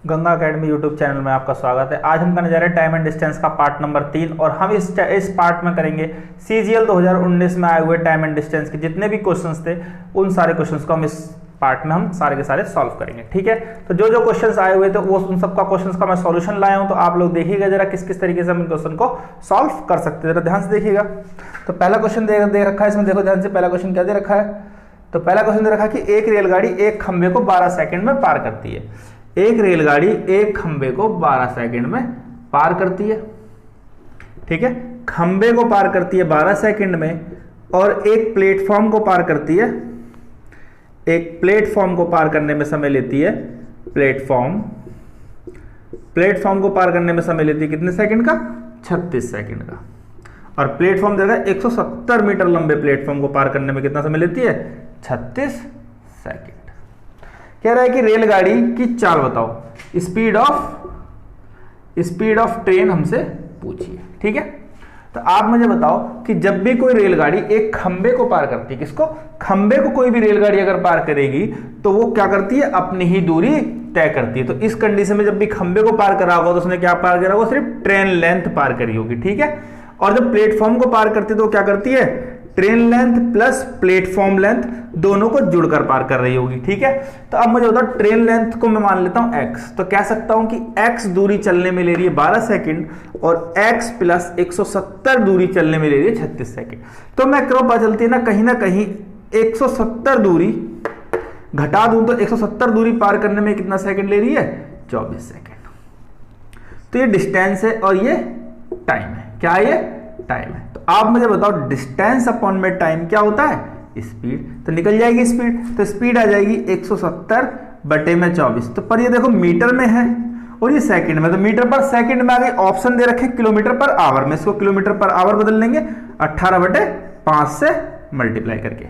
Ganga academy YouTube channel में आपका स्वागत है। आज हम करने जा रहे हैं टाइम एंड डिस्टेंस का पार्ट नंबर 3 और हम इस पार्ट में करेंगे सीजीएल 2019 में आए हुए टाइम एंड डिस्टेंस के जितने भी क्वेश्चंस थे उन सारे क्वेश्चंस को हम इस पार्ट में हम सारे के सारे सॉल्व करेंगे। ठीक है, तो जो जो क्वेश्चंस आए हुए थे वो उन सबका क्वेश्चंस का मैं सॉल्यूशन लाया हूं, तो आप लोग देखिएगा जरा किस किस तरीके से हम इन क्वेश्चन को सॉल्व कर सकते हैं। जरा ध्यान से देखिएगा। तो पहला क्वेश्चन दे रखा है इसमें, देखो ध्यान से। पहला क्वेश्चन क्या दे रखा है? तो पहला क्वेश्चन दे रखा है कि एक रेलगाड़ी एक खंबे को 12 सेकंड में पार करती है। एक रेलगाड़ी एक खंबे को 12 सेकंड में पार करती है। ठीक है, खंबे को पार करती है 12 सेकंड में और एक प्लेटफॉर्म को पार करती है। एक प्लेटफॉर्म को पार करने में समय लेती है प्लेटफॉर्म को पार करने में समय लेती है कितने सेकंड का? 36 सेकंड का। और प्लेटफॉर्म देखा 170 मीटर लंबे प्लेटफॉर्म को पार करने में कितना समय लेती है? 36 सेकंड। कह रहा है कि रेलगाड़ी की चाल बताओ, स्पीड ऑफ ट्रेन हमसे पूछिए। ठीक है, तो आप मुझे बताओ कि जब भी कोई रेलगाड़ी एक खंबे को पार करती है, किसको? खंबे को कोई भी रेलगाड़ी अगर पार करेगी तो वो क्या करती है? अपनी ही दूरी तय करती है। तो इस कंडीशन में जब भी खंबे को पार करा होगा तो उसने क्या पार करा होगा? सिर्फ ट्रेन लेंथ पार करी होगी। ठीक है, और जब प्लेटफॉर्म को पार करती है तो क्या करती है? Train length plus platform length दोनों को जुड़कर पार कर रही होगी। ठीक है, तो अब मुझे बताओ ट्रेन लेंथ को मैं मान लेता हूं x, तो कह सकता हूं कि x दूरी चलने में ले रही है 12 सेकंड और x प्लस 170 दूरी चलने में ले रही है 36 सेकंड। तो मैं क्यों पता चलती है ना कहीं 170 दूरी घटा दूं तो 170 दूरी पार करने में कितना सेकंड ले रही है? 24 सेकंड। तो ये डिस्टेंस है और ये टाइम है। क्या है ये? टाइम है। तो आप मुझे बताओ डिस्टेंस अपॉन में टाइम क्या होता है? स्पीड। तो निकल जाएगी स्पीड, तो स्पीड आ जाएगी 170 बटे में 24। तो पर ये देखो मीटर में है और ये सेकंड में, तो मीटर पर सेकंड में आ गई। ऑप्शन दे रखे किलोमीटर पर आवर में, इसको किलोमीटर पर आवर बदल लेंगे 18 बटे 5 से मल्टीप्लाई करके।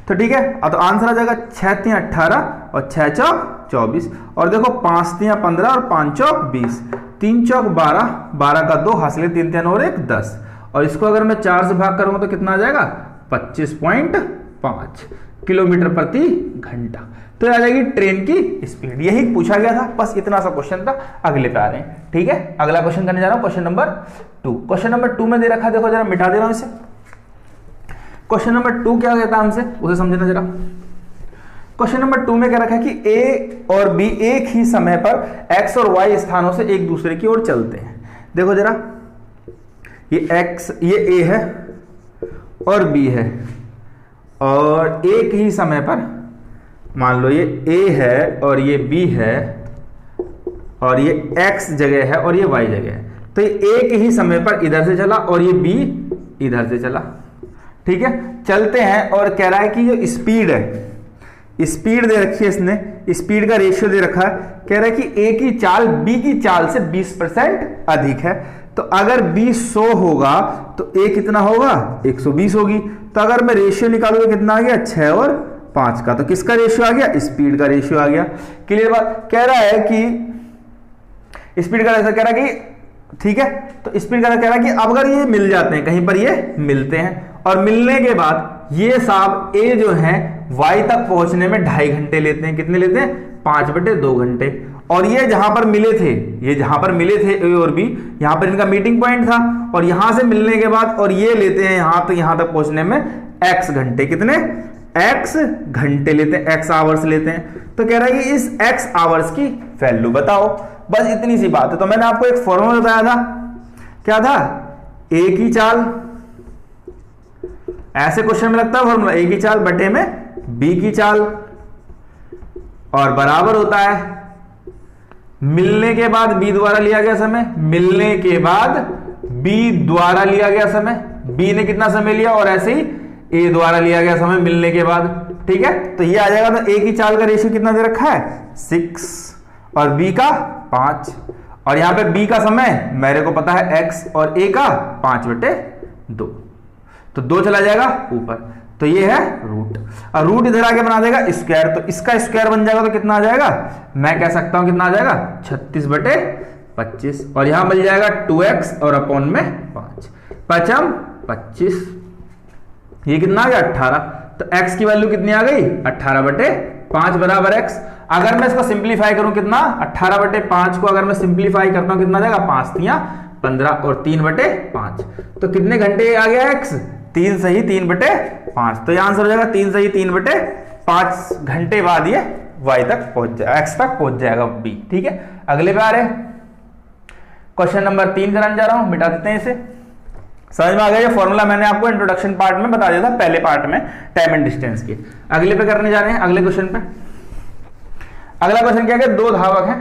तो ठीक है, अब तो आंसर आ जाएगा 6 3 18 और 6 चौक 24। और देखो 5 3 15 और 5 चौक 20, 3 चौक 12, 12 का 2 हासिल 3 3 और 1 10। और इसको अगर मैं 4 से भाग करूंगा तो कितना आ जाएगा? 25.5 किलोमीटर प्रति घंटा। तो आ जाएगी ट्रेन की स्पीड। यही पूछा गया था, बस इतना सा क्वेश्चन था। अगले पे आ रहे हैं। ठीक है, अगला क्वेश्चन करने जा रहा हूं, क्वेश्चन नंबर 2। क्वेश्चन नंबर 2 में दे रखा है, देखो जरा मिटा दे रहा हूं इसे। क्वेश्चन नंबर 2 क्या कहता है हमसे, उसे समझना जरा। क्वेश्चन नंबर 2 में क्या रखा है कि ए और बी एक ही समय पर एक्स और वाई स्थानों से एक दूसरे की ओर चलते हैं। देखो जरा, ये x, ये a है और b है और एक ही समय पर मान लो ये a है और ये b है और ये x जगह है और ये y जगह है। तो ये एक ही समय पर इधर से चला और ये b इधर से चला। ठीक है, चलते हैं और कह रहा है कि जो स्पीड है, स्पीड दे रखी है इसने, स्पीड का रेशियो दे रखा है। कह रहा है कि a की चाल b की चाल से 20% अधिक है। तो अगर b 100 होगा तो a कितना होगा? 120 होगी। तो अगर मैं रेशियो निकालूं तो कितना आ गया? 6 और 5 का। तो किसका रेशियो आ गया? स्पीड का रेशियो आ गया। क्लियर बात? कह रहा है कि स्पीड का रेशियो कह रहा है कि ठीक है, तो स्पीड का कह रहा है कि अब अगर ये मिल जाते हैं कहीं पर, ये मिलते हैं और मिलने के बाद ये साहब a जो है y तक पहुंचने में 2.5 घंटे लेते हैं। कितने लेते हैं? 5 बटे 2 घंटे। और ये जहां पर मिले थे, ये जहां पर मिले थे ए और बी, यहां पर इनका मीटिंग पॉइंट था और यहां से मिलने के बाद और ये लेते हैं यहां तक पहुंचने में x घंटे। कितने? x घंटे लेते हैं, x आवर्स लेते हैं। तो कह रहा है कि इस x आवर्स की वैल्यू बताओ। बस इतनी सी बात है। तो मैंने आपको एक फॉर्मूला बताया था, क्या था? a की चाल, ऐसे क्वेश्चन में लगता है फॉर्मूला, a की चाल बटे में b की चाल और बराबर होता है मिलने के बाद b द्वारा लिया गया समय, मिलने के बाद b द्वारा लिया गया समय, b ने कितना समय लिया, और ऐसे ही a द्वारा लिया गया समय मिलने के बाद। ठीक है, तो ये आ जाएगा। तो a की चाल का रेशियो कितना दे रखा है? 6 और b का 5 और यहां पे b का समय मेरे को पता है x और a का 5 बटे 2, तो 2 चला जाएगा ऊपर। तो ये है रूट, और रूट इधर आके बना देगा स्क्वायर, तो इसका स्क्वायर बन जाएगा। तो कितना आ जाएगा? मैं कह सकता हूं कितना आ जाएगा? 36 बटे 25 और यहां मिल जाएगा 2x और अपॉन में 5, 5 25, ये कितना आ गया? 18। तो x की वैल्यू कितनी आ गई? 18 बटे 5 बराबर x। अगर मैं इसको सिंप्लीफाई करूं कितना 18/5 को अगर मैं सिंप्लीफाई करता हूं कितना जाएगा 5 तियां 15 और 3/5 तो कितने घंटे आ गया x 3 सही 3/5 तो ये आंसर हो जाएगा 3 सही 3/5 घंटे बाद ये y तक पहुंच जाएगा x तक पहुंच जाएगा b। ठीक है अगले पे आ रहे क्वेश्चन नंबर 3 कराने जा रहा हूं मिटा देते हैं इसे। समझ में आ गया ये फॉर्मूला मैंने आपको इंट्रोडक्शन पार्ट में बता दिया था पहले पार्ट में टाइम एंड डिस्टेंस के। अगले पे करने जा रहे हैं अगले क्वेश्चन पे। अगला क्वेश्चन क्या है दो धावक हैं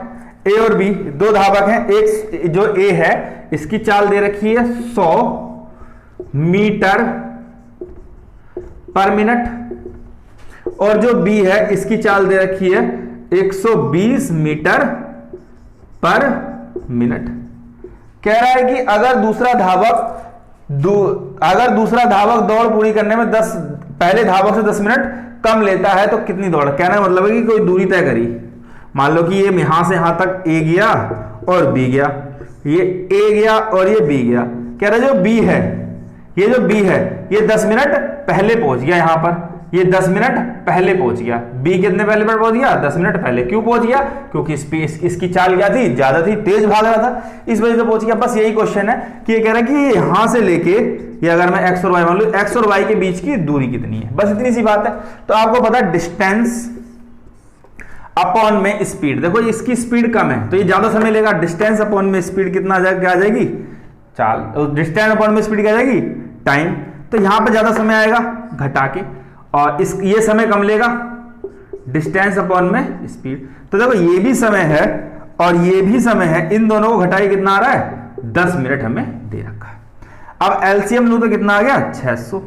ए और बी दो धावक हैं एक जो ए है इसकी चाल दे रखी है 100 मीटर पर मिनट और जो बी है इसकी चाल दे रखी है 120 मीटर पर मिनट। कह रहा है कि अगर दूसरा धावक दौड़ पूरी करने में पहले धावक से 10 मिनट कम लेता है तो कितनी दौड़। कहने का मतलब है कि कोई दूरी तय करी। मान लो कि ये यहां से यहां तक ए गया और बी गया ये ए गया और ये बी गया। कह रहा है जो बी है ये 10 मिनट पहले पहुंच गया यहां पर ये 10 मिनट पहले पहुंच गया। बी कितने पहले पर पहुंच गया 10 मिनट पहले। क्यों पहुंच गया क्योंकि इसकी चाल क्या थी ज्यादा थी तेज भाग रहा था इस वजह से पहुंच गया। बस यही क्वेश्चन है कि ये कह रहा है कि यहां से लेके ये अगर मैं एक्स और वाई मान लू एक्स और वाई के बीच की दूरी कितनी है बस इतनी सी बात है। तो आपको पता है डिस्टेंस अपॉन में स्पीड। देखो इसकी स्पीड कम है तो ये ज्यादा समय लेगा। डिस्टेंस अपॉन में स्पीड कितना क्या आ जाएगी चाल डिस्टेंस अपॉन में स्पीड क्या आ जाएगी टाइम। तो यहां पर ज्यादा समय आएगा घटा के और ये समय कम लेगा डिस्टेंस अपॉन में स्पीड। तो देखो ये भी समय है और ये भी समय है इन दोनों को घटाइए कितना आ रहा है 10 मिनट हमें दे रखा है। अब एलसीएम लूं तो कितना आ गया 600।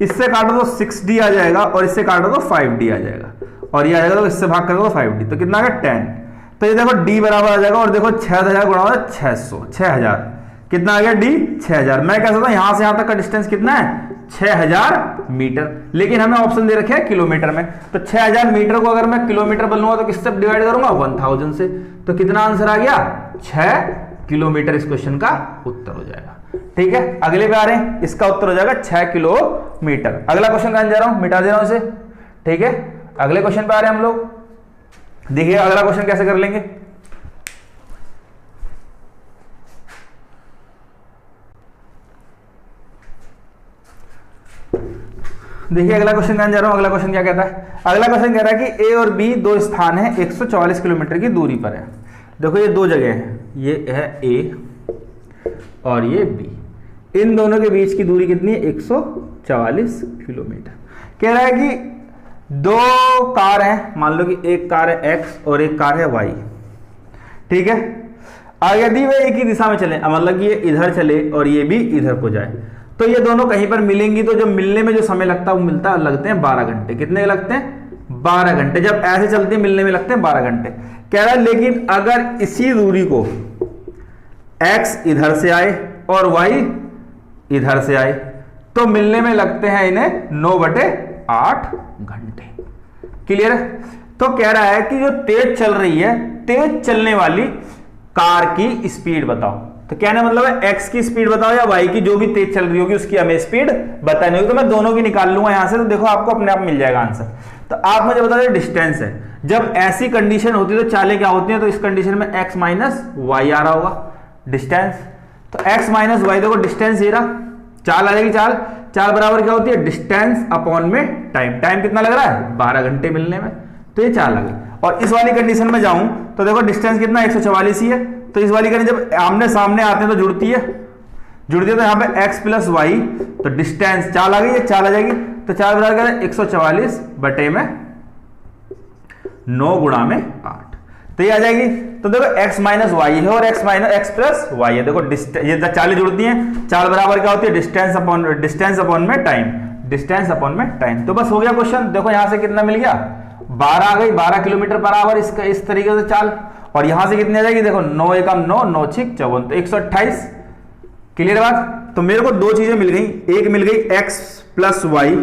इससे काटो तो 6d आ जाएगा और इससे काटो तो 5d आ जाएगा और ये आ जाएगा तो इससे भाग करो तो 5d तो कितना आ गया 10। तो ये देखो d बराबर आ जाएगा और देखो 6000 गुणा 600 6000 कितना आ गया d 6000। मैं कह सकता हूं यहां से यहां तक का डिस्टेंस कितना है 6000 मीटर लेकिन हमें ऑप्शन दे रखे हैं किलोमीटर में। तो 6000 मीटर को अगर मैं किलोमीटर बनूंगा तो किससे डिवाइड करूंगा 1000 से। तो कितना आंसर आ गया 6 किलोमीटर इस क्वेश्चन का उत्तर हो जाएगा। ठीक है अगले पे आ रहे हैं इसका उत्तर हो जाएगा 6 किलोमीटर। अगला क्वेश्चन करने जा रहा हूं मिटा दे रहा हूं इसे। ठीक है अगले क्वेश्चन पे आ रहे हैं हम लोग। देखिए अगला क्वेश्चन कैसे कर लेंगे। देखिए अगला क्वेश्चन करने जा रहा हूं। अगला क्वेश्चन क्या कहता है अगला क्वेश्चन कह रहा है कि ए और बी दो स्थान है 144 किलोमीटर की दूरी पर है। देखो ये दो जगह है ये है ए और ये बी इन दोनों के बीच की दूरी कितनी है 144 किलोमीटर। कह रहा है कि दो कार हैं मान लो कि एक कार है एक्स और एक कार है वाई। ठीक है यदि वे एक ही दिशा में चले मतलब कि ये इधर चले और ये भी इधर को जाए तो ये दोनों कहीं पर मिलेंगी तो जो मिलने में जो समय लगता है वो लगते हैं 12 घंटे। कितने लगते हैं 12 घंटे। जब ऐसे चलते हैं मिलने में लगते हैं 12 घंटे। कह रहा है लेकिन अगर इसी दूरी को x इधर से आए और y इधर से आए तो मिलने में लगते हैं इन्हें 9/8 घंटे। क्लियर है। तो कह रहा है कि जो तेज चल रही है तेज चलने वाली कार की स्पीड बताओ। तो कहने मतलब है x की स्पीड बताओ या y की जो भी तेज चल रही होगी उसकी हमें स्पीड बतानी होगी। तो मैं दोनों की निकाल लूंगा यहां से तो देखो आपको अपने आप मिल जाएगा आंसर। तो आप मुझे बता दें डिस्टेंस है जब ऐसी कंडीशन होती है तो चालें क्या होती है तो इस कंडीशन में x माइनस वाई आ रहा होगा डिस्टेंस। तो x माइनस वाई देखो डिस्टेंस ये रहा चाल आ जाएगी चाल बराबर क्या होती है डिस्टेंस अपॉन में टाइम। टाइम कितना लग रहा है 12 घंटे मिलने में तो ये चाल आ गई। और इस वाली कंडीशन में जाऊं तो देखो डिस्टेंस कितना 144 ही है। तो इस वाली कंडीशन जब आमने सामने आते हैं तो जुड़ती है तो यहाँ पे x प्लस वाई तो डिस्टेंस चाल आ गई है चाल आ जाएगी। तो चाल बराबर क्या है 144 बटे में 9 गुणा में 8 तो ये आ जाएगी। तो देखो x माइनस वाई है और x प्लस वाई है। देखो ये चालें जुड़ती हैं चाल बराबर क्या होती है डिस्टेंस अपॉन में टाइम। तो बस हो गया क्वेश्चन। देखो यहां से कितना मिल गया 12 आ गई 12 किलोमीटर पर आवर इसका इस तरीके से चाल। और यहां से कितनी आ जाएगी देखो 9 एकम 9 9 6 54 तो 128। क्लियर बात। तो मेरे को दो चीजें मिल गई एक मिल गई x प्लस वाई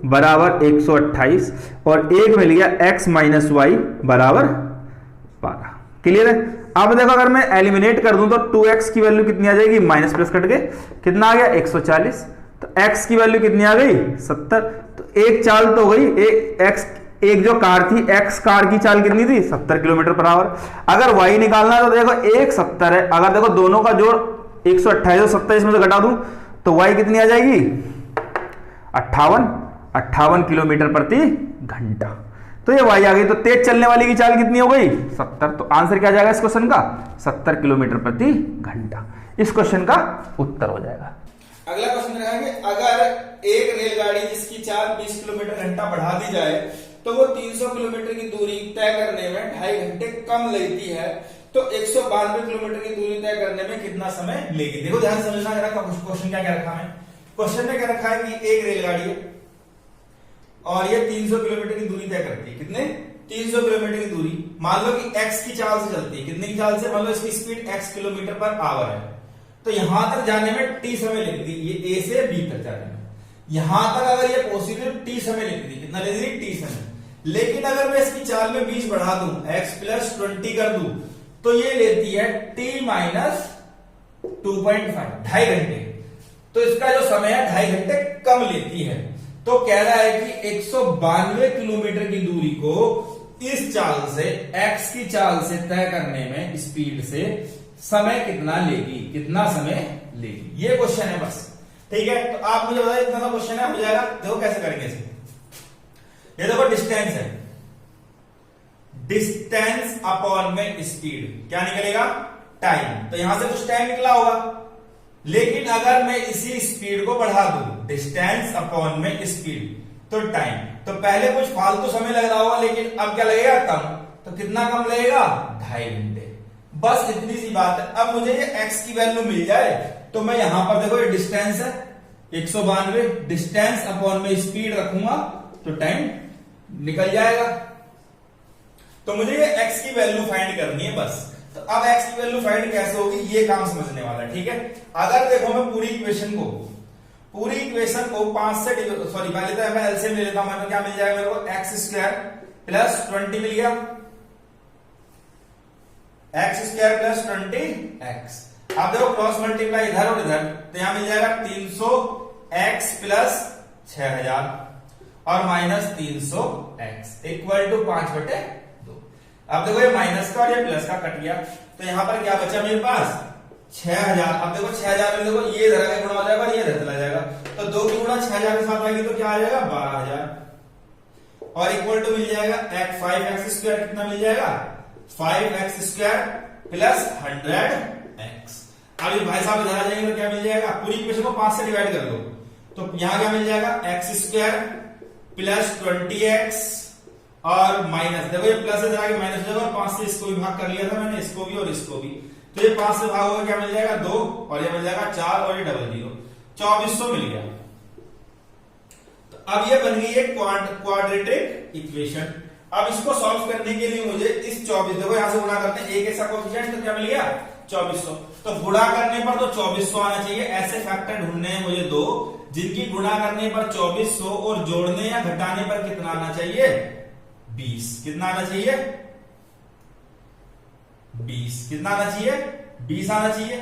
बराबर 128 और एक मिल गया x माइनस वाई बराबर 12। क्लियर है। अब देखो अगर मैं एलिमिनेट कर दूं तो 2x की वैल्यू कितनी आ जाएगी माइनस प्लस कट के कितना आ गया 140। तो x की वैल्यू कितनी आ गई 70। तो एक चाल तो हो गई एक जो कार थी एक्स कार की चाल कितनी थी 70 किलोमीटर पर आवर। अगर वाई निकालना है तो देखो एक 70 है, अगर देखो दोनों का जोड़ 128 और 27 में से घटा दूं तो वाई कितनी आ जाएगी 58 किलोमीटर प्रति घंटा। तो ये वाई आ गई। तो तेज चलने वाली की चाल कितनी हो गई 70। तो आंसर क्या जाएगा इस क्वेश्चन का 70 किलोमीटर प्रति घंटा। इस क्वेश्चन का उत्तर हो जाएगा। अगला क्वेश्चन रहेगा कि अगर एक रेलगाड़ी जिसकी चाल 20 किलोमीटर घंटा बढ़ा दी जाए तो वो 300 किलोमीटर की दूरी तय करने में 2.5 घंटे कम लेती है, तो 192 किलोमीटर की दूरी तय करने में कितना समय लेगी। देखो ध्यान समझना जरा, क्वेश्चन क्या क्या रखा है। क्वेश्चन में क्या रखा है कि एक रेलगाड़ी है और ये 300 किलोमीटर की दूरी तय करती है। कितने 300 किलोमीटर की दूरी। मान लो कि x की चाल से चलती है। कितनी की चाल से, मान लो इसकी speed x kilometre per hour है, तो यहां तक जाने में t समय लगती है, ये a से b तक जाने में। यहां तक अगर ये पॉसिबल t समय लगती है, कितना लगेगी t समय। लेकिन अगर मैं इसकी चाल में 20 बढ़ा दूं, x प्लस 20 कर दूं, तो ये लेती है t माइनस 2.5, 2.5 घंटे। तो इसका जो समय है 2.5 घंटे कम लेती है। तो कह रहा है कि 192 किलोमीटर की दूरी को इस चाल से x की चाल से तय करने में स्पीड से समय कितना लेगी, कितना समय लेगी। ये क्वेश्चन है बस, ठीक है। तो आप मुझे बताइए इतना सा क्वेश्चन है, हो जाएगा। देखो कैसे करेंगे इसे। ये देखो डिस्टेंस है, डिस्टेंस अपॉन में स्पीड क्या निकलेगा टाइम। तो यहां से कुछ टाइम निकला होगा, लेकिन अगर मैं इसी स्पीड को बढ़ा दूं, डिस्टेंस अपॉन में स्पीड, तो टाइम। तो पहले कुछ फालतू समय लग रहा होगा, लेकिन अब क्या लगेगा कम। तो कितना कम लगेगा 2.5 घंटे। बस इतनी सी बात है। अब मुझे ये x की वैल्यू मिल जाए तो मैं यहां पर देखो ये डिस्टेंस है 192, डिस्टेंस अपॉन में स्पीड रखूंगा तो टाइम निकल जाएगा। तो मुझे ये x की वैल्यू फाइंड करनी है बस। तो अब x की वैल्यू फाइंड कैसे होगी ये काम समझने वाला है, ठीक है। अगर देखो मैं पूरी इक्वेशन को 5 से पहले तो मैं एलसीएम ले लेता हूं। मैं क्या मिल जाएगा मेरे को x स्क्वायर प्लस 20 मिल गया, x स्क्वायर प्लस 20x। अब देखो क्रॉस मल्टीप्लाई इधर और इधर, तो यहां मिल जाएगा 300x प्लस 6000 और माइनस 300x इक्वल टू 5/2। अब देखो ये माइनस का और ये प्लस का कट गया, तो यहां पर क्या बचा मेरे पास 6000। अब देखो 6000 में देखो ये इधर गुणा हो जाएगा, ये इधर चला जाएगा, तो 2 की गुणा 6000 के साथ आएगी तो क्या आ जाएगा 12000 और इक्वल टू मिल जाएगा 5x स्क्वायर। कितना मिल जाएगा 5x स्क्वायर प्लस 100x। अब ये भाई साहब इधर आ जाएंगे तो क्या मिल जाएगा, पूरी इक्वेशन को 5 से डिवाइड कर दो तो यहां क्या मिल जाएगा x स्क्वायर प्लस 20x और माइनस, देखो ये प्लस है जाके माइनस हो जाएगा, 5 से इसको भी भाग कर लिया था मैंने, इसको भी और इसको भी। तो ये 5 से भाग होगा क्या मिल जाएगा 2 और ये मिल जाएगा 4 और ये डबल 0, 2400 मिल गया। तो अब ये बन गई एक क्वाड्रेटिक इक्वेशन। अब इसको सॉल्व करने के लिए मुझे इस 24, देखो यहां से गुणा करते हैं एक ऐसा कोएफिशिएंट, तो क्या मिल गया 2400। तो गुणा करने पर तो 2400 आना चाहिए। ऐसे फैक्टर ढूंढने हैं मुझे दो जिनकी गुणा करने पर 2400 और जोड़ने या घटाने पर कितना आना चाहिए 20। कितना आना चाहिए 20। कितना आना चाहिए 20 आना चाहिए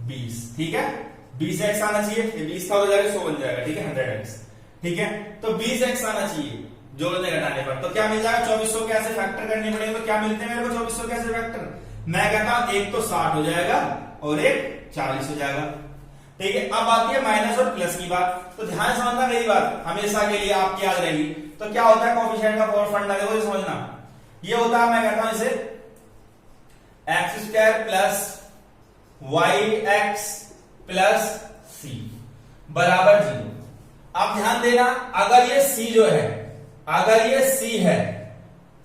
20, ठीक है। 20x आना चाहिए, 20 का हो जाएगा 100 बन जाएगा, ठीक है 100x, ठीक है। तो 20x आना चाहिए जोड़ने घटाने पर, तो क्या मिल जाएगा 2400 कैसे फैक्टर करने पड़ेंगे, तो क्या मिलते हैं मेरे को 2400 कैसे फैक्टर। मैं कहता हूं एक तो 60 हो जाएगा और एक 40 हो जाएगा, ठीक है। अब आती है माइनस और प्लस की बात, तो ध्यान समझना मेरी बात हमेशा के लिए आपकी याद रहेगी। तो क्या होता है कोएफिशिएंट का फंडा, देखो समझना, ये होता है मैं कहता हूं इसे X square plus Y X plus C बराबर 0। अब ध्यान देना, अगर ये c जो है, अगर ये c है,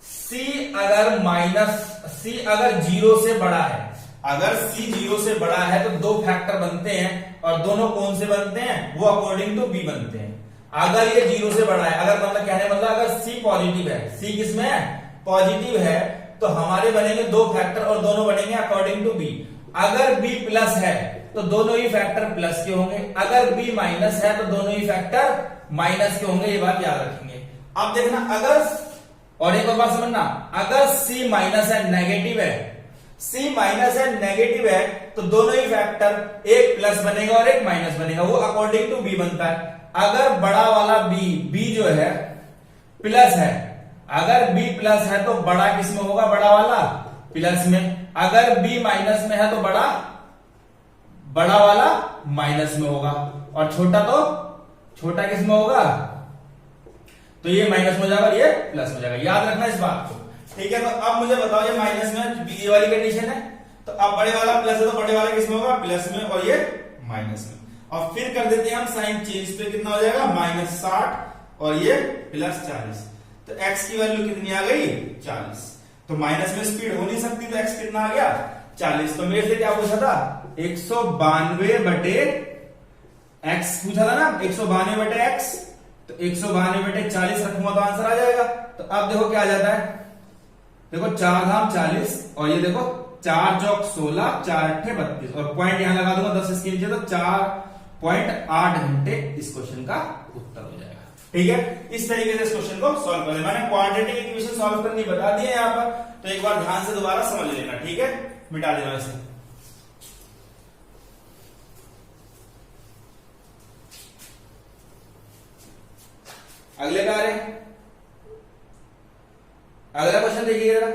c अगर माइनस c अगर 0 से बड़ा है, अगर c 0 से बड़ा है तो दो फैक्टर बनते हैं और दोनों कौन से बनते हैं, वो अकॉर्डिंग टू b बनते हैं। अगर ये 0 से बड़ा है, अगर मतलब कहने मतलब अगर c पॉजिटिव है, c किसमें है पॉजिटिव है, तो हमारे बनेंगे दो फैक्टर और दोनों बनेंगे अकॉर्डिंग टू b। अगर b प्लस है तो दोनों ही फैक्टर प्लस के होंगे, अगर b माइनस है तो दोनों ही फैक्टर माइनस के होंगे, ये बात याद रखेंगे। अब देखना अगर, और एक और बात समझना, अगर c माइनस है नेगेटिव है, c माइनस है नेगेटिव है, तो दोनों ही फैक्टर एक प्लस बनेगा और एक माइनस बनेगा, वो अकॉर्डिंग टू b बनता है। अगर बड़ा वाला बी जो है प्लस है, अगर बी प्लस है तो बड़ा किस में होगा, बड़ा वाला प्लस में। अगर बी माइनस में है तो बड़ा वाला माइनस में होगा, और छोटा किस में होगा, तो ये माइनस में हो जाएगा, ये प्लस में जाएगा। याद रखना इस बात को, ठीक है। तो अब मुझे बताओ, ये माइनस में बी वाली कंडीशन है, तो अब बड़े वाला प्लस है तो बड़े वाला किस में होगा, प्लस में, और ये माइनस में। और फिर कर देते हैं हम साइन चेंज, तो कितना हो जाएगा, -60 और ये +40। तो x की वैल्यू कितनी आ गई, 40। तो माइनस में स्पीड हो नहीं सकती, तो x कितना आ गया, 40। तो मेरे से क्या पूछा था, 192 बटे x पूछा था ना, 192 बटे x, तो 192 बटे 40 रखूंगा तो आंसर आ जाएगा। तो अब देखो क्या आ जाता है, देखो 4 धाम 40, और ये देखो 4 चौक 16, 4 अट्ठे 32, और पॉइंट यहां लगा दूंगा 10 इसके नीचे, तो 4.8 घंटे इस क्वेश्चन का उत्तर हो जाएगा। ठीक है, इस तरीके से इस क्वेश्चन को सॉल्व करें। मैंने क्वाड्रेटिक इक्वेशन सॉल्व करनी बता दी है यहां पर, तो एक बार ध्यान से दोबारा समझ लेना, ठीक है। मिटा देना इसे। अगले का आ रहे हैं, अगला क्वेश्चन देखिए जरा।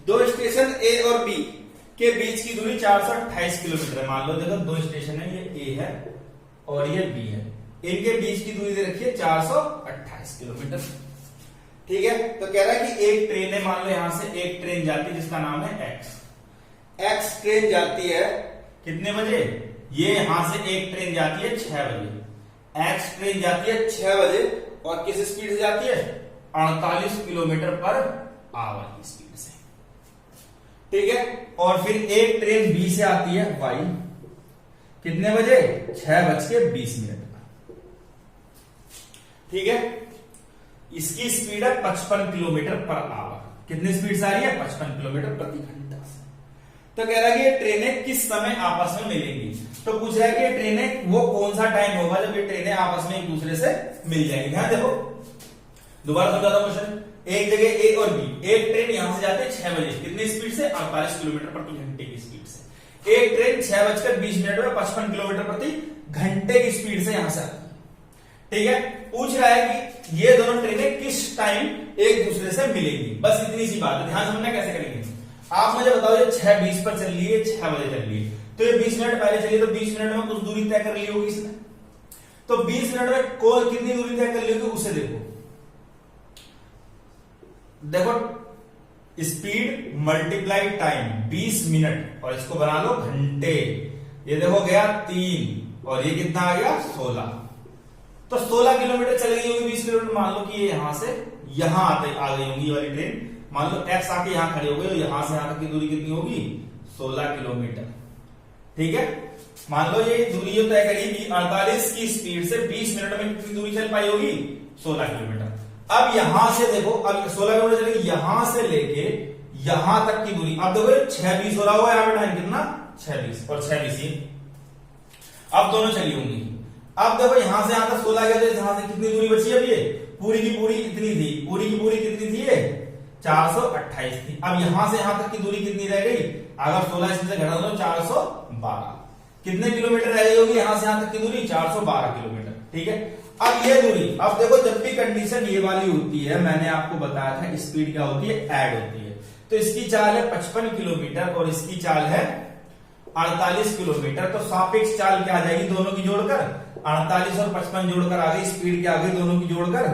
दो स्टेशन ए और बी के बीच की दूरी 428 किलोमीटर है। मान लो देखो दो स्टेशन है, ये ए है और ये बी है, इनके बीच की दूरी दे रखी है 428 किलोमीटर। ठीक है, तो कह रहा है कि एक ट्रेन है, मान लो यहां से एक ट्रेन जाती है जिसका नाम है एक्स ट्रेन जाती है कितने बजे, ये यहां से एक ट्रेन जाती है 6 बजे, एक्स ट्रेन जाती है 6 बजे और किस स्पीड से जाती है, 48 किलोमीटर पर आवर की स्पीड से। ठीक है, और फिर एक ट्रेन बी से आती है वाई कितने बजे, 6:20 पर। ठीक है, इसकी स्पीड है 55 किलोमीटर पर आवर। कितनी स्पीड से आ रही है, 55 किलोमीटर प्रति घंटा से। तो कह रहा है कि ये ट्रेनें किस समय आपस में मिलेंगी। तो पूछ रहा है कि ये ट्रेनें वो कौन सा टाइम होगा जब ये ट्रेनें आपस में एक दूसरे से मिल जाएंगी। ध्यान देखो, दोबारा समझाता हूं क्वेश्चन। एक जगह ए और बी, एक ट्रेन यहां से जाते हैं 6 बजे, कितनी स्पीड से, 48 किलोमीटर प्रति घंटे की स्पीड से। एक ट्रेन 6:20 में 55 किलोमीटर प्रति घंटे की स्पीड से यहां से आती है। ठीक है, पूछ रहा है कि ये दोनों ट्रेनें किस टाइम एक दूसरे से मिलेंगी। बस इतनी सी बात है, ध्यान समझना कैसे करेंगे। आप मुझे बताओ, ये 6:20 पर चल रही है, 6 बजे चल रही है, तो ये 20 मिनट पहले चलिए, तो 20 मिनट में कुछ दूरी तय कर ली होगी इसने। तो 20 मिनट में कौन कितनी दूरी तय कर ली होगी उसे देखो। देखो स्पीड मल्टीप्लाई टाइम 20 मिनट और इसको बना लो घंटे। ये देखो गया 3 और ये कितना आ गया 16। तो 16 किलोमीटर चल गई होगी 20 किलोमीटर। मान लो कि ये यहां से यहां आ गई होगी वाली ट्रेन। मान लो एक्स आके यहां खड़े हो गए, और यहां से यहां तक की दूरी कितनी होगी, 16 किलोमीटर। ठीक है, मान लो ये दूरी जो तय करी कि 48 की स्पीड से 20 मिनट में कितनी दूरी चल पाई होगी, 16 किलोमीटर। अब यहां से देखो, अब 16 किलोमीटर चलेगी, यहां से लेके यहां तक की दूरी। अब देखो 6:20 हो रहा होगा यहां पे टाइम कितना, 6:20 और 6:20 अब दोनों चली होंगी। अब देखो यहां से यहां तक 16 गया, तो यहां से कितनी दूरी बची है, अब ये पूरी की पूरी इतनी थी, पूरी की पूरी कितनी थी, ये 428 थी। अब यहां से यहां तक की दूरी कितनी रह गई, अगर 16 इसमें से घटा दो 412, कितने किलोमीटर रह गई होगी यहां से यहां तक की दूरी, 412 किलोमीटर। ठीक है, अब ये दूरी, अब देखो जब भी कंडीशन ये वाली होती है, मैंने आपको बताया था स्पीड क्या होती है, ऐड होती है। तो इसकी चाल है 55 किलोमीटर और इसकी चाल है 48 किलोमीटर। तो सापेक्ष चाल क्या आ जाएगी दोनों की जोड़कर, 48 और 55 जोड़कर आ गई, स्पीड क्या आ गई दोनों की जोड़कर,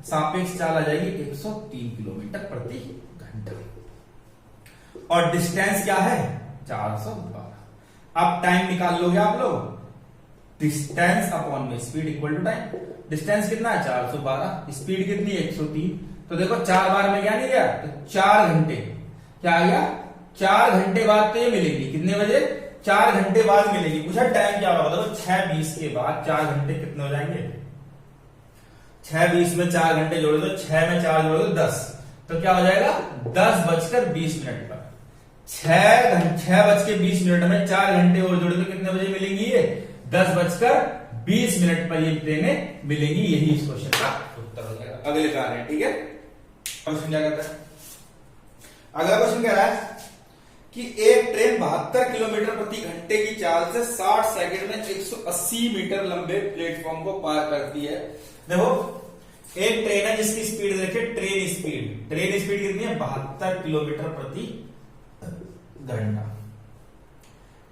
सापेक्ष चाल आ जाएगी 103 किलोमीटर प्रति घंटा। और डिस्टेंस क्या है, 412। अब टाइम निकाल लोगे आप लोग, डिस्टेंस अपॉन में speed equal to time. Distance कितना है, 412, स्पीड कितनी है, 103। तो देखो 4 बार में क्या नहीं गया, तो 4 घंटे क्या आ गया, 4 घंटे बाद तो ये मिलेगी कितने बजे, 4 घंटे बाद मिलेगी। पूछा टाइम क्या होगा, देखो 6:20 के बाद 4 घंटे कितने हो जाएंगे, 6:20 में 4 घंटे जोड़ दो, 6 में 4 जोड़ दो 10, तो क्या हो जाएगा 10:20 पर। 6:20 में 4 घंटे और जोड़ दो, कितने बजे मिलेंगी ये, 10:20 पर ये ट्रेनें मिलेंगी। यही इस क्वेश्चन का उत्तर हो जाएगा। अगले कार्य है, ठीक है, क्वेश्चन क्या कहता है, अगला क्वेश्चन कह रहा है कि एक ट्रेन 72 किलोमीटर प्रति घंटे की चाल से 60 सेकंड में 180 मीटर लंबे प्लेटफॉर्म को पार करती है। देखो एक ट्रेन है जिसकी स्पीड देखिए, ट्रेन स्पीड कितनी है 72 किलोमीटर प्रति घंटा।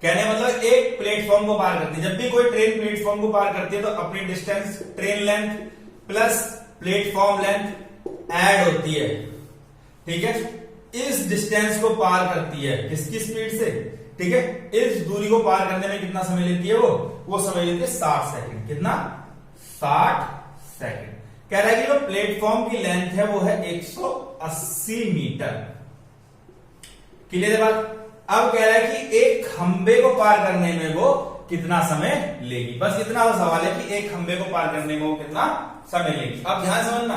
कहने मतलब एक प्लेटफॉर्म को पार करती है। जब भी कोई ट्रेन प्लेटफॉर्म को पार करती है तो अपनी distance train length plus platform length add होती है, ठीक है। इस डिस्टेंस को पार करती है किसकी स्पीड से, ठीक है। इस दूरी को पार करने में कितना समय लेती है वो समय लेती है 60 सेकंड। कितना 60 सेकंड। कह रहा है कि जो प्लेटफॉर्म की लेंथ है वो है 180 मीटर। क्लियर है बात। अब कह रहा है कि एक खंबे को पार करने में वो कितना समय लेगी। बस इतना तो सवाल है कि एक खंबे को पार करने में वो कितना समय लेगी। अब ध्यान समझना,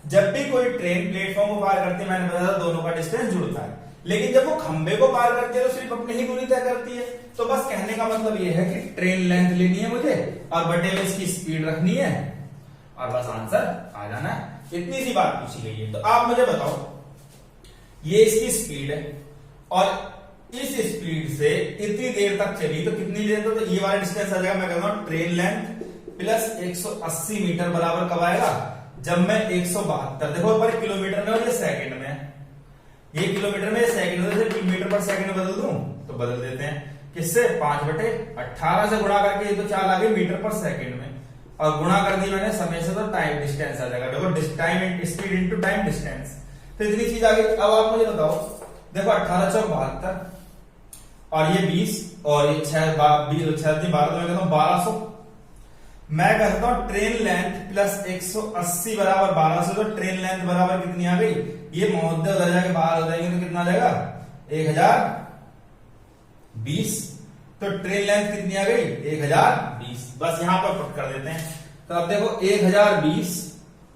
जब भी कोई ट्रेन प्लेटफॉर्म को पार करती है, मैंने बताया दोनों का डिस्टेंस जुड़ता है, लेकिन जब वो खंबे को पार करती है तो सिर्फ अपनी ही दूरी तय करती है। तो बस कहने का मतलब ये है कि ट्रेन लेंथ लेनी है मुझे और बटे में इसकी स्पीड रखनी है और बस आंसर आ जाना है। इतनी सी बात पूछी गई है। तो आप मुझे बताओ, ये इसकी स्पीड है और इस स्पीड से इतनी देर तक चली तो कितनी देर तक, तो ये वाला डिस्टेंस आ जाएगा। मैं कहता हूं ट्रेन लेंथ प्लस 180 मीटर बराबर कब आएगा, जब मैं 172, देखो ऊपर किलोमीटर में और ये सेकंड में, ये किलोमीटर में सेकंड में मीटर पर सेकंड बदल दूं तो बदल देते हैं। किससे 5/18 से गुणा करके, ये तो चाल आ गई मीटर पर सेकंड में और गुणा कर दी मैंने समय से, तो टाइम डिस्टेंस आ जाएगा। देखो time speed into time distance, तो इतनी चीज आ गई। अब आप मुझे बताओ, देखो 18 चौक 72 और ये 20 और ये 6 12 तो मैं कहता हूं 1200। मैं कहता हूं ट्रेन लेंथ प्लस 180 बराबर 1200, तो ट्रेन लेंथ बराबर कितनी आ गई, ये महोदय उधर जाके बाहर हो जाएंगे तो कितना आ जाएगा 1020। तो ट्रेन लेंथ कितनी आ गई 1020। बस यहां पर पुट कर देते हैं। तो अब देखो 1020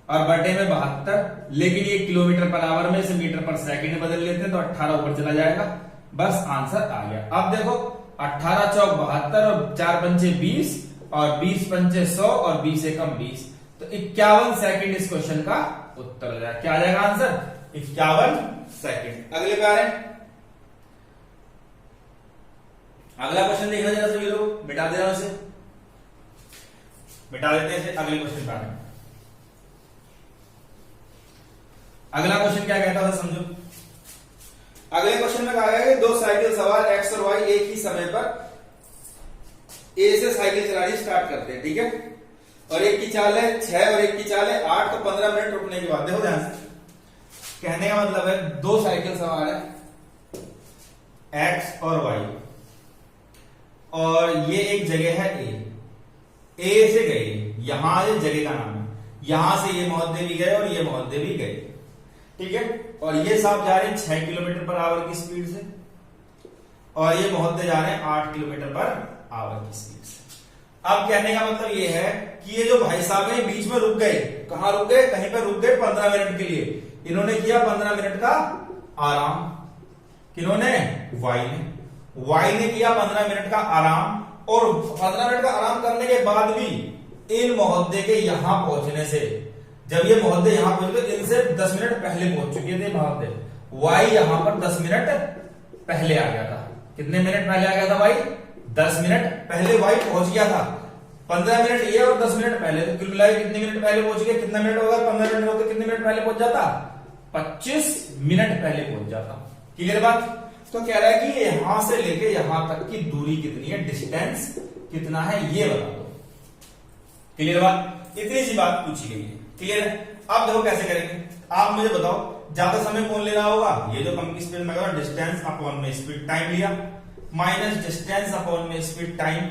और बटे में 72, लेकिन ये किलोमीटर पर आवर में से मीटर पर सेकंड बदल लेते हैं तो 18 ऊपर चला जाएगा। बस आंसर आ गया। अब देखो 18 चौक 72 और 4 पंचे 20 और 20 पंचे 100 और 20 एकम 20, तो 51 सेकंड इस क्वेश्चन का उत्तर हो जाएगा। क्या आ जाएगा आंसर 51 सेकंड। अगले पे आ रहे हैं, अगला क्वेश्चन देखना जरा सभी लोग, मिटा देना उसे, मिटा देते हैं। अगले क्वेश्चन पे आ रहे हैं। अगला क्वेश्चन क्या कहता था समझो। अगले क्वेश्चन में कहा गया कि दो साइकिल सवार एक्स और वाई एक ही समय पर ए से साइकिल चलानी स्टार्ट करते हैं, ठीक है। और एक की चाल है 6 और एक की चाल है 8, तो 15 मिनट रुकने के बाद, देखो ध्यान से, कहने का मतलब है दो साइकिल सवार है एक्स और वाई और ये एक जगह है ए से गए, यहां ये जगह का नाम है, यहां से ये महोदय भी गए और ये महोदय भी गए, ठीक है। और ये साहब जा रहे हैं 6 किलोमीटर पर आवर की स्पीड से और ये महोदय जा रहे हैं 8 किलोमीटर पर आवर की स्पीड से। अब कहने का मतलब ये है कि ये जो भाई साहब है बीच में रुक गए, कहां रुक गए, कहीं पर रुक गए 15 मिनट के लिए। इन्होंने किया 15 मिनट का आराम, किन्होंने वाई ने किया 15 मिनट का आराम, और 15 मिनट का आराम करने के बाद भी इन महोदय के यहां पहुंचने से, जब ये महोदय यहां पहुंच गए इनसे 10 मिनट पहले पहुंच चुके थे महोदय, वाई यहां पर 10 मिनट पहले आ गया था। कितने मिनट पहले आ गया था वाई, 10 मिनट पहले वाई पहुंच गया था। 15 मिनट ये और 10 मिनट पहले, तो कुल मिलाकर कितने मिनट पहले पहुंच गए, कितना मिनट होगा 15 मिनट होगा, कितने मिनट पहले पहुंच जाता, 25 मिनट पहले पहुंच जाता। क्लियर बात। तो कह रहा है कि यहां से लेके यहां तक की दूरी कितनी है, डिस्टेंस कितना है, ये बता दो। क्लियर बात, इतनी सी बात पूछी गई है। क्लियर है। अब देखो कैसे करेंगे, आप मुझे बताओ ज्यादा समय कौन ले रहा होगा, ये जो पंप की स्पीड में डिस्टेंस अपॉन में स्पीड टाइम लिया, माइनस डिस्टेंस अपॉन में स्पीड टाइम,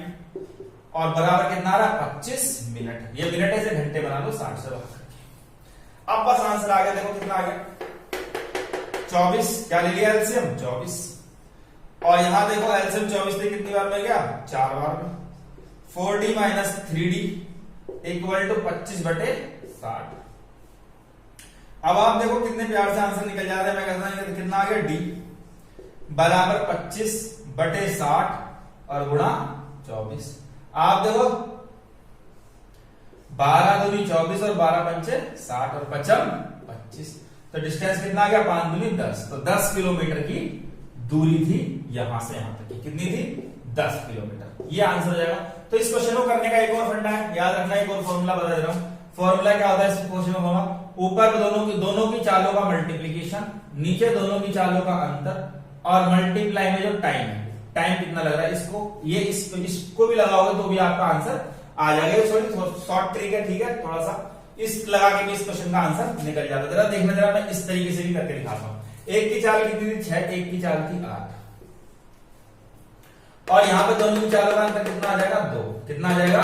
और बराबर कितना आ रहा 25 मिनट। ये मिनट है, घंटे बना लो 60 से भाग करके। अब बस आंसर आ गया, देखो कितना आ गया 24। क्या ले लिया एलसीएम 24, और यहां देखो एलसीएम 24 से कितनी बार मिल गया, 4 बार में। 4d minus 3d equal to 25/60। अब आप देखो कितने प्यार से आंसर निकल जा रहे हैं। मैं कहता हूं कितना आ गया, d बराबर 25/60 और गुणा 24। आप देखो 12 दूनी 24 और 12 पंचे 60 और 55 25, तो डिस्टेंस कितना आ गया 5 दूनी 10, तो 10 किलोमीटर की दूरी थी यहां से यहां तक की, कितनी थी 10 किलोमीटर। ये आंसर हो जाएगा। तो इस क्वेश्चन को करने का एक और फंडा है, याद रखना, एक और फॉर्मूला बता दे रहा हूं। फॉर्मूला क्या होता है इस क्वेश्चन में? होगा ऊपर दोनों की चालों का मल्टीप्लीकेशन, नीचे दोनों की चालों का अंतर, और मल्टीप्लाई में जो टाइम है, टाइम कितना लग रहा है इसको, ये इसको भी लगाओगे तो भी आपका आंसर आ जाएगा। सॉरी शॉर्ट ट्रिक है, ठीक है, थोड़ा सा इस लगा के भी इस क्वेश्चन का आंसर निकल जाता है। जरा देखना, जरा मैं इस तरीके से भी करके दिखाता हूं। एक की चाल कितनी थी 6, एक की चाल थी 8, और यहां पे दोनों की चालों का अंतर कितना आ जाएगा 2, कितना आ जाएगा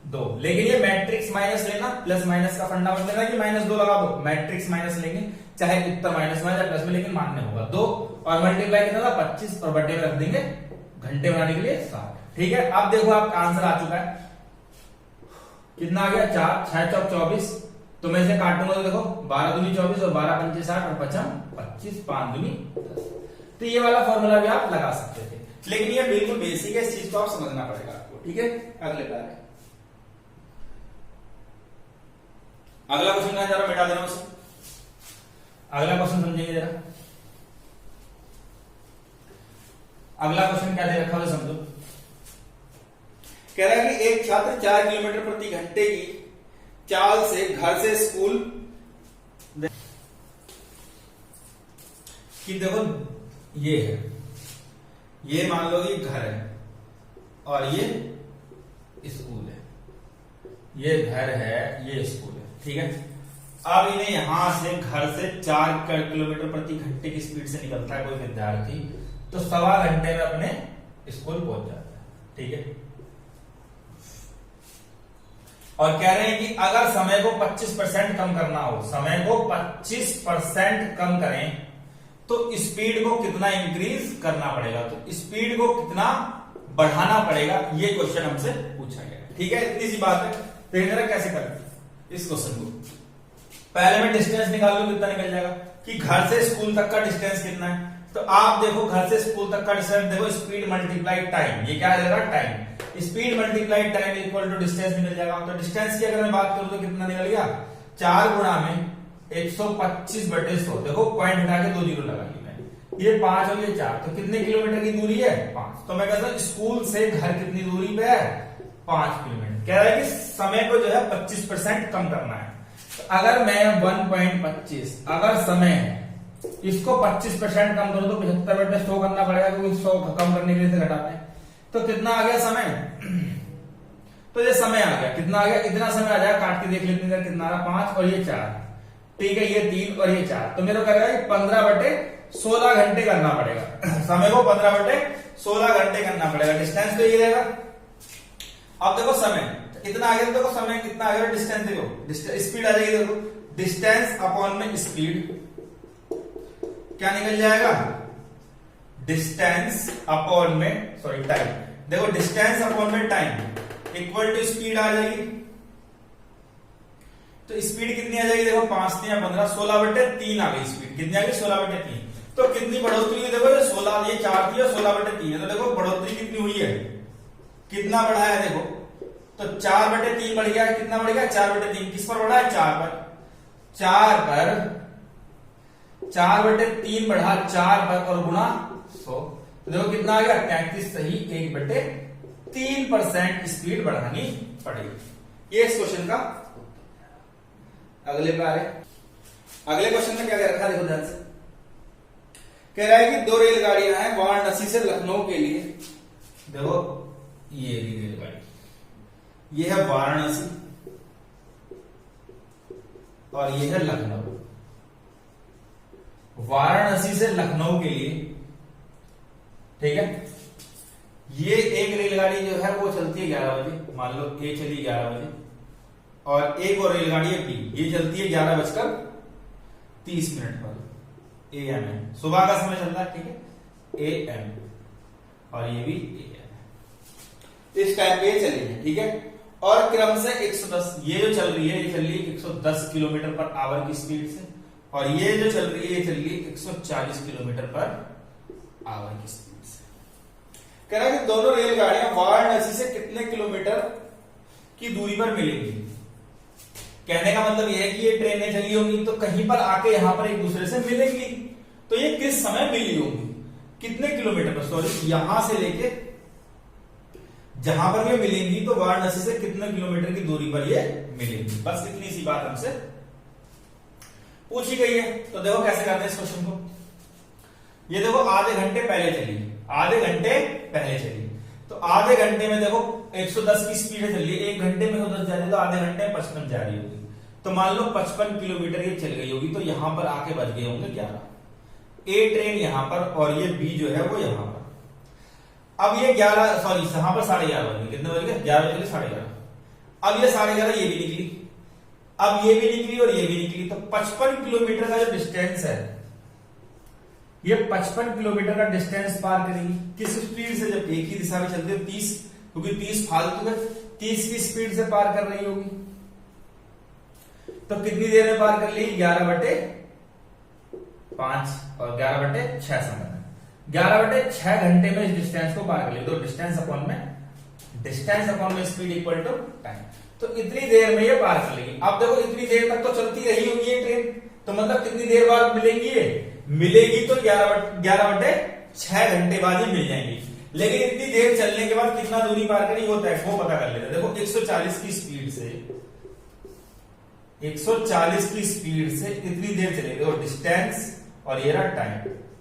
2। लेकिन ये मैट्रिक्स माइनस लेना, प्लस माइनस का फंडा मत लेना कि -2 लगा दो, मैट्रिक्स माइनस लेंगे, चाहे उत्तर माइनस में या प्लस में, लेकिन मानने होगा 2, और मल्टीप्लाई कितना था 25, और बटे में रख देंगे घंटे बनाने के लिए 60। ठीक है, अब देखो आपका आंसर आ चुका है, कितना आ गया 4, 6 चौक 24, तो मैं इसे काटूंगा तो देखो 12 दूनी 24 और 12 पंचे 60 और 55 25, 5 दूनी 10। तो ये वाला फॉर्मूला भी आप लगा सकते थे, लेकिन ये बिल्कुल बेसिक है, इस चीज को आप समझना पड़ेगा आपको। ठीक है, अगले कार्य, अगला क्वेश्चन क्या जरा मिटा देना उसे, अगला क्वेश्चन समझेंगे जरा। अगला क्वेश्चन क्या दे रखा है समझो। कह रहा है कि एक छात्र 4 किलोमीटर प्रति घंटे की चाल से घर से स्कूल, कि देखो ये है, ये मान लो ये घर है और ये स्कूल है, ये घर है ये स्कूल है, ठीक है। अब इन्हें यहां से घर से 4 किलोमीटर प्रति घंटे की स्पीड से निकलता है कोई विद्यार्थी, तो 1.25 घंटे में अपने स्कूल पहुंच जाता है, ठीक है। और कह रहे हैं कि अगर समय को 25% कम करना हो, समय को 25% कम करें तो स्पीड को कितना इंक्रीज करना पड़ेगा, तो स्पीड को कितना बढ़ाना पड़ेगा, ये क्वेश्चन हमसे पूछा गया, ठीक है। इतनी सी बात है। देखिए जरा कैसे करें इस क्वेश्चन को। पहले मैं डिस्टेंस निकाल लूं, कितना निकल जाएगा कि घर से स्कूल तक का डिस्टेंस कितना है, तो आप देखो घर से स्कूल तक का डिस्टेंस देखो, स्पीड मल्टीप्लाई टाइम, ये क्या आ जाएगा time, speed multiply time equal to distance निकल जाएगा। तो डिस्टेंस की अगर मैं बात करूं तो कितना निकल गया 4 गुणा में 125/100, देखो पॉइंट हटा के 2 जीरो लगा ली मैंने, ये 5 और ये 4, तो कितने किलोमीटर की दूरी है 5। तो मैं कहता हूं स्कूल से घर कितनी दूरी पे है 5 किलोमीटर। कह रहा है कि समय को जो है 25% कम करना है। तो अगर मैं 1.25 अगर समय है इसको 25% कम करो तो 75/100 करना पड़ेगा, क्योंकि 100 कम करने के लिए घटाते हैं। तो कितना आ गया समय, तो ये समय आ गया, कितना आ गया, इतना समय आ जाएगा, काट के देख लेते हैं कितना आ रहा 5 और ये 4, ठीक है, ये 3 और ये 4, तो मेरे को करेगा 15/16 घंटे करना पड़ेगा। समय को 15/16 घंटे करना पड़ेगा। डिस्टेंस तो ये रहेगा। अब देखो समय कितना आ गया, देखो समय कितना आ गया, डिस्टेंस देखो, स्पीड आ जाएगी, देखो डिस्टेंस अपॉन में स्पीड क्या निकल जाएगा, डिस्टेंस अपॉन में सॉरी टाइम, देखो डिस्टेंस अपॉन में टाइम इक्वल टू स्पीड आ जाएगी। तो स्पीड कितनी आ जाएगी, देखो 5 3 15, 16/3 आ गई स्पीड, कितनी आ गई 16/3। तो कितनी बढ़ोतरी हुई, देखो ये 16, ये 4 थी और 16/3 है, तो देखो बढ़ोतरी कितनी हुई है, कितना बढ़ा है, देखो तो 4/3 बढ़ गया, कितना बढ़ गया 4/3, किस पर बढ़ा है 4 पर, 4/3 बढ़ा 4 पर और गुणा 100, तो देखो कितना आ गया 33 सही 1/3% स्पीड बढ़ानी पड़ेगी। ये इस क्वेश्चन का। अगले पे आ रहे, अगले क्वेश्चन में क्या कह रखा है, देखो ध्यान से। कह रहा है कि 2 रेलगाड़ियां हैं वाराणसी से लखनऊ के लिए, देखो ये रेलगाड़ी, ये है वाराणसी और ये है लखनऊ। वाराणसी से लखनऊ के लिए, ठीक है, ये एक रेलगाड़ी जो है वो चलती है 11 बजे, मान लो ए चली 11 बजे, और एक और रेलगाड़ी है बी, ये चलती है 11:30 पर AM, सुबह का समय चल रहा है, ठीक है AM, और ये भी AM, इस टाइम पे चलेगी, ठीक है। और क्रम से 110, ये जो चल रही है ये चल रही है 110 किलोमीटर पर आवर की स्पीड से, और ये जो चल रही है ये चल रही है 140 किलोमीटर पर आवर की स्पीड से। कह रहा है कि दोनों रेलगाड़ियां वाराणसी से कितने किलोमीटर की दूरी पर मिलेंगी। कहने का मतलब यह है कि ये ट्रेनें चली होंगी तो कहीं पर आके यहां पर एक दूसरे से मिलेंगी, तो ये किस समय मिली होंगी। कितने किलोमीटर पर, सॉरी यहां से लेके जहां पर ये मिलेंगी तो वाराणसी से कितने किलोमीटर की दूरी पर ये मिलेंगी, बस इतनी सी बात हमसे पूछी गई है। तो देखो कैसे करते हैं इस क्वेश्चन को। ये देखो आधे घंटे पहले चली, आधे घंटे पहले चली, तो आधे घंटे में देखो 110 की स्पीड चल रही है, 1 घंटे में 110 जा रही है, तो आधे घंटे में 55 जा रही होगी। तो मान लो 55 किलोमीटर ये चल गई होगी, तो यहां पर आके बज गए होंगे 11। ए ट्रेन यहां पर और ये बी जो है वो यहां पर। अब ये 11 सॉरी यहां पर 11:30 बज गए, कितने बज गए 11 बज गए 11:30। अब ये 11:30 ये भी निकली, अब ये भी निकली और ये भी निकली, तो 55 किलोमीटर का जो डिस्टेंस है, ये 55 किलोमीटर का डिस्टेंस पार करेगी किस स्पीड से, जब एक ही दिशा में चलते हो 30, क्योंकि 30 फालतू है, 30 की स्पीड से पार कर रही होगी। तो कितनी देर में पार कर ली, 11/5 और 11/6 समय में, 11/6 घंटे में इस डिस्टेंस को पार कर ली। तो डिस्टेंस अपॉन में स्पीड इक्वल टू टाइम, तो इतनी देर में ये पार कर लेगी। अब देखो इतनी देर तक तो चलती रही होगी ये ट्रेन, तो मतलब कितनी देर बाद मिलेंगी ये, मिलेगी तो 11/6 घंटे बाद ही मिल जाएंगी। लेकिन इतनी देर चलने के बाद कितना दूरी पार करी होता है वो पता कर लेते हैं। देखो 140 की स्पीड से 140 की स्पीड से इतनी देर चलेगी, और डिस्टेंस और ये रहा टाइम,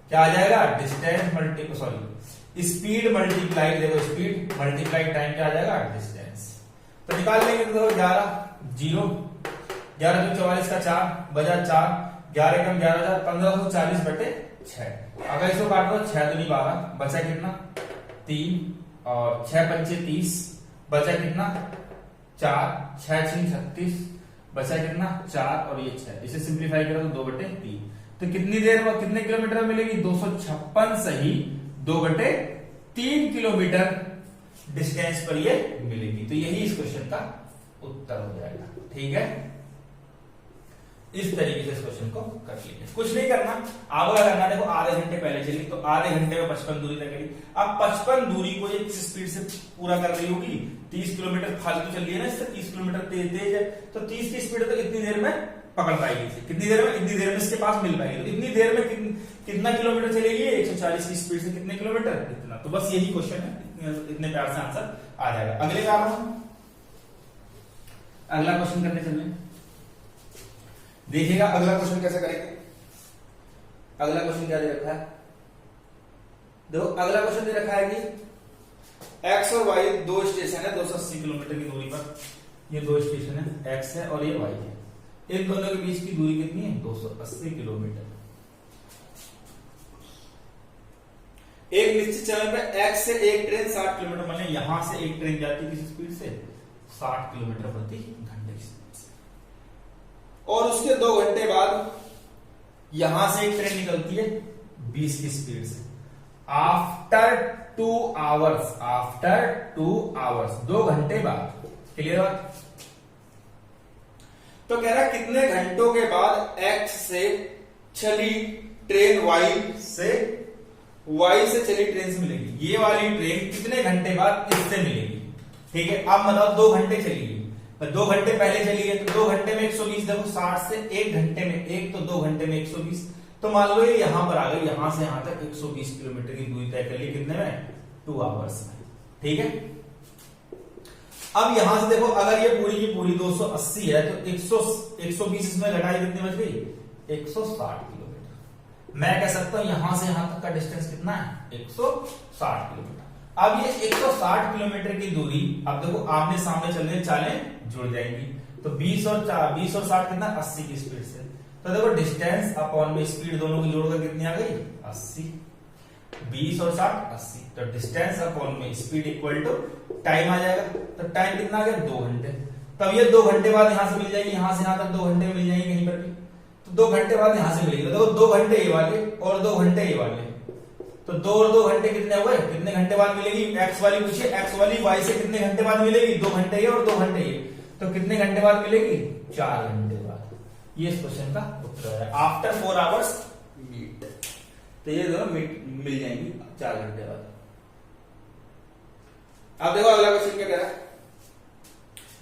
क्या आ जाएगा, distance multiply sorry speed multiply, देखो स्पीड मल्टीप्लाई टाइम क्या आ जाएगा, डिस्टेंस। तो निकाल लेंगे, तो 11 0 11 तो 44 का 4 बजा 4, 11 कम 11 1540/6। अगर इसको काटो 6 दूनी 12, बचा कितना 3 और 6 पंचे 30, बचा कितना 4, 6 6 36, बचा कितना 4 और ये 6, इसे सिंप्लीफाई करो तो 2/3। तो कितनी देर में कितने किलोमीटर में मिलेगी, 256 सही 2/3 किलोमीटर डिस्टेंस पर ये मिलेगी। तो यही इस क्वेश्चन का उत्तर हो जाएगा। ठीक है, इस तरीके से इस क्वेश्चन को कर लीजिए, कुछ नहीं करना। अब क्या करना, देखो आधे घंटे पहले चली, तो आधे घंटे में 55 दूरी तक गई। अब 55 दूरी को ये किस स्पीड से पूरा कर रही होगी, 30 किलोमीटर फालतू चल रही है ना, इससे 30 किलोमीटर तेज है, तो 30 की स्पीड तो इतनी देर में पकड़ पाएगी, कितनी देर में, इतनी देर में इसके पास मिल पाएगी। तो इतनी देर में कितना किलोमीटर चलेगी, 140 की स्पीड से कितने किलोमीटर, इतना। तो बस यही क्वेश्चन है, इतने प्यार से आंसर आ जाएगा। अगले कारण अगला क्वेश्चन करने चलें, देखिएगा अगला क्वेश्चन कैसे करेंगे। अगला क्वेश्चन क्या दे रखा है, देखो अगला क्वेश्चन दे रखा है कि एक्स और वाई दो स्टेशन है 280 किलोमीटर की दूरी पर। ये दो स्टेशन है, एक्स है और ये वाई है। इन दोनों के बीच की दूरी कितनी है, 280 किलोमीटर। एक निश्चित समय पर एक्स से एक ट्रेन 60 किलोमीटर, मतलब यहां से एक ट्रेन जाती है किस स्पीड से, 60 किलोमीटर प्रति घंटे की स्पीड से, और उसके 2 घंटे बाद यहां से एक ट्रेन निकलती है 20 की स्पीड से। आफ्टर 2 आवर्स 2 घंटे बाद, क्लियर बात। तो कह रहा कितने घंटों के बाद एक्स से चली ट्रेन वाई से चली ट्रेन से मिलेगी। ये वाली ट्रेन कितने घंटे बाद इससे मिलेगी। ठीक है, अब मतलब 2 घंटे चली है, 2 घंटे पहले चली है, तो 2 घंटे में 120, देखो 60 से 1 घंटे में 1, तो 2 घंटे में 120। तो मान लो ये यहां पर आ गई, यहां से यहां तक 120 किलोमीटर की दूरी तय कर ली, कितने में, 2 आवर्स में। ठीक है, अब यहां से देखो अगर ये पूरी की पूरी 280 है, तो 120 इसमें घटाई, कितनी बच गई, 160 किलोमीटर। मैं कह सकता हूं यहां से यहां तक का डिस्टेंस कितना है, 160 किलोमीटर। अब ये 160 किलोमीटर की दूरी, अब देखो आमने सामने चलने चालें जुड़ जाएंगी, तो 20 और 60 कितना, 80 की स्पीड से। तो देखो डिस्टेंस अपॉन में स्पीड दोनों की जोड़कर कितनी आ गई, 80। 20 और 60 80, तो डिस्टेंस अपॉन में स्पीड इक्वल टू टाइम आ जाएगा। तो टाइम कितना आ गया, 2 घंटे। तब ये 2 घंटे बाद यहां से मिल जाएगी, यहां से यहां तक 2 घंटे में मिल जाएगी कहीं पर भी, तो 2 घंटे बाद यहां से मिलेगी। तो देखो 2 घंटे ये वाले और 2 घंटे ये वाले, तो 2 और 2 घंटे कितने हुए, कितने घंटे बाद मिलेगी, एक्स वाली पूछिए, एक्स वाली वाई से कितने घंटे बाद मिलेगी, 2 घंटे ये और 2 घंटे ये, तो कितने घंटे बाद मिलेगी, 4 घंटे बाद। ये इस क्वेश्चन का उत्तर है, आफ्टर 4 आवर्स मीट। तो ये दोनों मिल जाएंगी 4 घंटे बाद। अब देखो अगला क्वेश्चन क्या कह रहा है,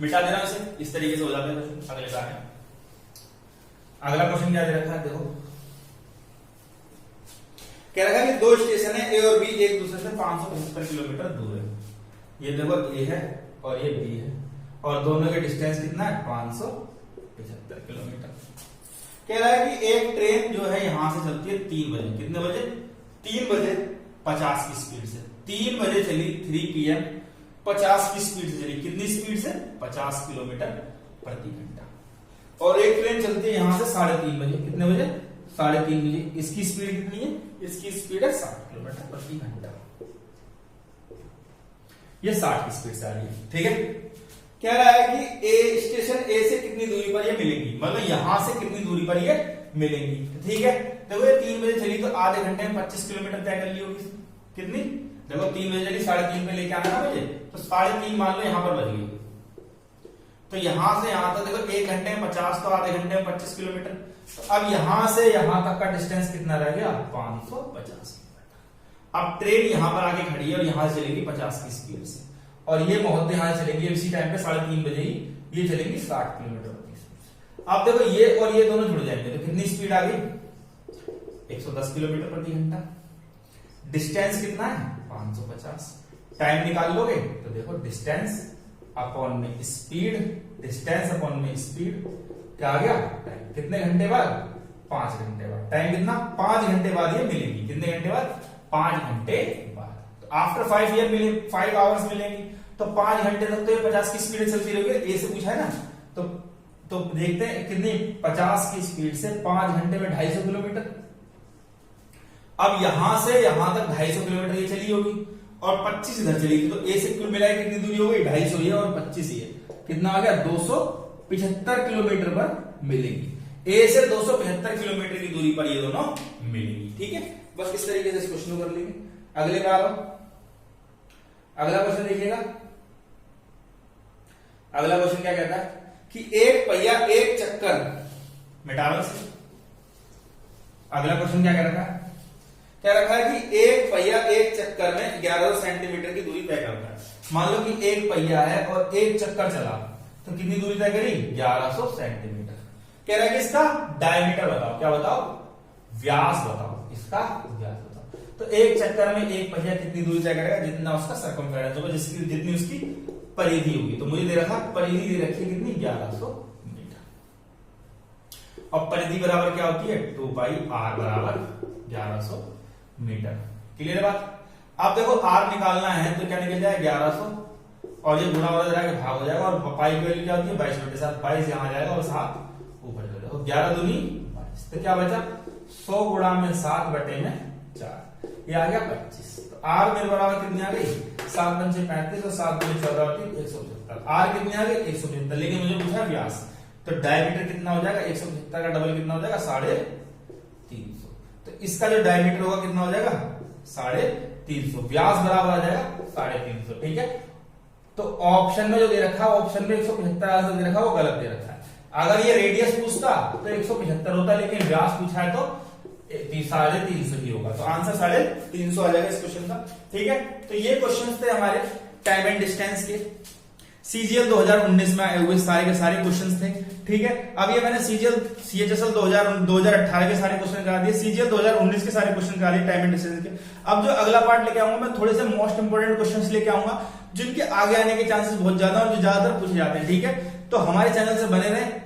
मिटा देना इसे, इस तरीके से हो जाता है क्वेश्चन। अगले का है, अगला क्वेश्चन क्या दे रखा है, देखो कह रहा है कि दो स्टेशन है ए और बी एक दूसरे से 575 किलोमीटर दूर है। ये देखो ए है और ये बी है और दोनों के डिस्टेंस कितना है 575 किलोमीटर। कह रहा है कि एक ट्रेन जो है यहां से चलती है 3 बजे, कितने बजे 3 बजे 50 की स्पीड से, 3 बजे चली 3 PM 50 की स्पीड से चली, कितनी स्पीड से 50 किलोमीटर प्रति घंटा। और एक ट्रेन चलती है यहां से 3:30 बजे, कितने बजे 3:30 बजे, इसकी स्पीड कितनी है, इसकी स्पीड है 60 किलोमीटर प्रति घंटा, ये 60 की स्पीड से आ रही है। ठीक है, कह रहा है कि ए स्टेशन ए से कितनी दूरी पर ये मिलेंगी, मतलब यहां से कितनी दूरी पर ये मिलेंगी। ठीक है, देखो ये 3 बजे चली तो आधे घंटे में 25 किलोमीटर तय कर ली होगी, कितनी, देखो 3 बजे चली 3:30 पे लेके आना ना मुझे, तो 3:30 मान लो यहां पर बज गई, तो यहां से यहां तक देखो 1 घंटे में 50 तो आधे घंटे में 25 किलोमीटर। तो अब यहां से यहां तक का डिस्टेंस कितना रह गया 550 किलोमीटर। अब ट्रेन यहां पर आके खड़ी है और यहां से चलेगी 50 की स्पीड से, और ये मोहब्बत यहां चलेंगी इसी टाइम पे 3:30 बजे ही ये चलेंगी 60 किलोमीटर प्रति स्पीड से। अब देखो ये और ये दोनों जुड़ जाएंगे तो कितनी स्पीड आ गई 110 किलोमीटर प्रति घंटा। डिस्टेंस कितना है 550, टाइम निकाल लोगे तो देखो डिस्टेंस अपॉन में स्पीड, डिस्टेंस अपॉन में स्पीड क्या आ गया टाइम, कितने घंटे बाद 5 घंटे बाद, टाइम कितना 5 घंटे बाद ये मिलेगी, कितने घंटे बाद 5 घंटे बाद। आफ्टर 5 ईयर मिले 5 आवर्स मिलेंगी, तो 5 घंटे तक तो ये 50 की स्पीड चलती रहेगी, ए से पूछा है ना, तो देखते हैं कितनी 50 की स्पीड से 5 घंटे में 250 किलोमीटर। अब यहां से यहां तक 250 किलोमीटर ये चली होगी और 25 इधर चलेगी, तो ए से कुल मिलाए कितनी दूरी हो गई 250 ही है और 25 ही है, कितना आ गया 275 किलोमीटर पर मिलेगी। ए से 275 किलोमीटर की दूरी पर ये दोनों मिलेगी। ठीक है, बस इस तरीके से इस क्वेश्चन को कर लेंगे। अगले पे आओ, अगला क्वेश्चन देखिएगा। अगला क्वेश्चन क्या कहता है कि एक पहिया एक चक्कर, मिटा से। अगला क्वेश्चन क्या कह रखा है, क्या रखा है कि एक पहिया एक चक्कर में 1100 सेंटीमीटर की दूरी तय करता है। मान लो कि एक पहिया है और एक चक्कर चला तो कितनी दूरी तय करी 1100 सेंटीमीटर। कह रहा है कि इसका डायमीटर बताओ, क्या बताओ व्यास बताओ, इसका व्यास बताओ। तो एक चक्कर में एक पहिया कितनी दूरी तय करेगा, जितना उसका सर्कमफेरेंस होगा, जिसकी जितनी उसकी परिधि होगी। तो मुझे दे रखा परिधि दे रखी है कितनी 1100 मीटर, और परिधि बराबर क्या होती है 2πr बराबर 1100 मीटर। क्लियर है बात। अब देखो r निकालना है तो क्या निकल जाएगा 1100 और ये गुणा हो जाएगा भाग हो जाएगा, और पाई की वैल्यू क्या होती है 22/7, 22 यहां जाएगा और 7 ऊपर चले जाएगा, 11 दूनी 22, तो क्या बचा 100 गुणा में 7/4, ये आ गया 25। तो r मेरे बराबर कितनी आ गई 7 पंचे 35 और 7 दूनी 14 होती 175। r कितनी आ गई 175, लेकिन मुझे पूछा व्यास, तो डायमीटर कितना हो जाएगा 175 का डबल कितना हो जाएगा 350। तो इसका जो डायमीटर होगा कितना हो जाएगा 350, व्यास बराबर आ जाएगा 350। ठीक है, तो ऑप्शन में जो दे रखा है ऑप्शन में 175 दे रखा है वो गलत दे रखा है। अगर ये रेडियस पूछता तो 175 होता, लेकिन व्यास पूछा है तो 350 ही होगा, तो आंसर 350 आ जाएगा इस क्वेश्चन का। ठीक है, तो ये क्वेश्चन थे हमारे टाइम एंड डिस्टेंस के, सीजीएल 2019 में आए हुए सारे के सारे क्वेश्चंस थे। ठीक है, अब ये मैंने सीजीएल सीएचएसएल 2018 के सारे क्वेश्चन करा दिए, सीजीएल 2019 के सारे क्वेश्चन करा दिए टाइम एंड डिस्टेंस के। अब जो अगला पार्ट लेके आऊंगा मैं थोड़े से मोस्ट इंपोर्टेंट क्वेश्चंस लेके आऊंगा जिनके आगे आने के चांसेस बहुत ज्यादा और जो ज्यादातर पूछे जाते हैं। ठीक है, तो हमारे चैनल से बने रहें,